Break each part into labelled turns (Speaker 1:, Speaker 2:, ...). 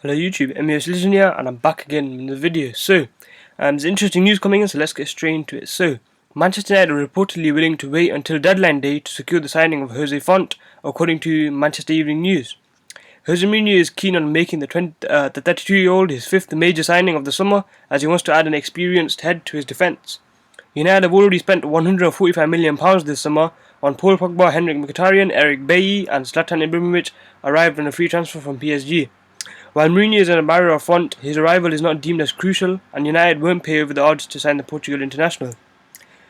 Speaker 1: Hello YouTube, MES Legend here, and I'm back again in the video. So, there's interesting news coming in, so let's get straight into it. So, Manchester United are reportedly willing to wait until deadline day to secure the signing of Jose Fonte, according to Manchester Evening News. Jose Mourinho is keen on making the 32-year-old his fifth major signing of the summer, as he wants to add an experienced head to his defence. United have already spent £145 million this summer on Paul Pogba, Henrik Mkhitaryan, Eric Bailly, and Zlatan Ibrahimovic arrived on a free transfer from PSG. While Mourinho is an admirer of Fonte, his arrival is not deemed as crucial, and United won't pay over the odds to sign the Portugal international.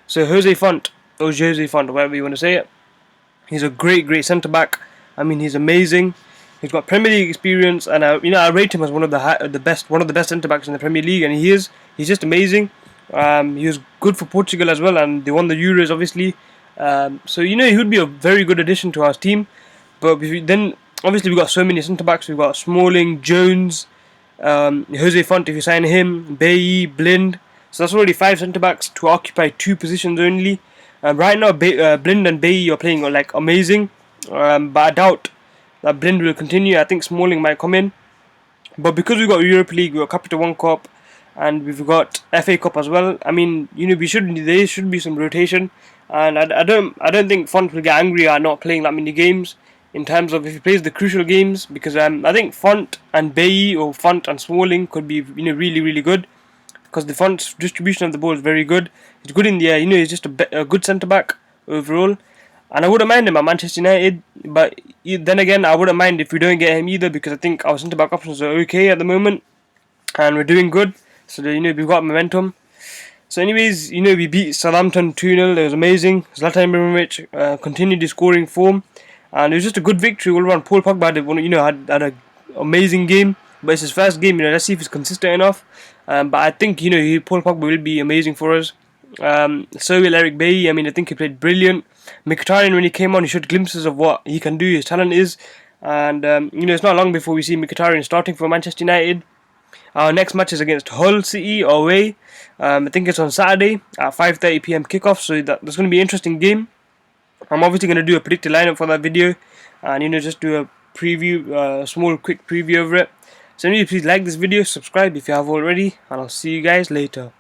Speaker 1: So Jose Fonte, or Jose Fonte, whatever you want to say it, he's a great centre-back. I mean, he's amazing. He's got Premier League experience, and I rate him as one of the best centre-backs in the Premier League, and he is. He's just amazing. He was good for Portugal as well, and they won the Euros, obviously. So he would be a very good addition to our team. But then obviously we've got so many centre-backs. We've got Smalling, Jones, Jose Fonte if you sign him, Bailly, Blind. So that's already 5 centre-backs to occupy 2 positions only. Right now Blind and Bailly are playing like amazing, but I doubt that Blind will continue. I think Smalling might come in. But because we've got Europa League, we've got Capital One Cup, and we've got FA Cup as well. I mean, there should be some rotation, and I don't think Fonte will get angry at not playing that many games in terms of if he plays the crucial games, because I think Fonte and Bailly or Fonte and Smalling could be really good, because the Fonte's distribution of the ball is very good. He's good in the air. He's just a good centre back overall, and I wouldn't mind him at Manchester United. But then again, I wouldn't mind if we don't get him either, because I think our centre back options are okay at the moment, and we're doing good. So we've got momentum. So anyways, we beat Southampton 2-0. It was amazing. Zlatan Ibrahimovic continued his scoring form, and it was just a good victory all around. Paul Pogba had an amazing game, but it's his first game. Let's see if he's consistent enough. But I think Paul Pogba will be amazing for us. So will Eric Bailly. I mean, I think he played brilliant. Mkhitaryan, when he came on, he showed glimpses of what he can do, his talent is, and it's not long before we see Mkhitaryan starting for Manchester United. Our next match is against Hull City away. I think it's on Saturday at 5:30 PM kickoff. So that's going to be an interesting game. I'm obviously going to do a predicted lineup for that video, and just do a preview, small quick preview of it. So anyway, please like this video, subscribe if you have already, and I'll see you guys later.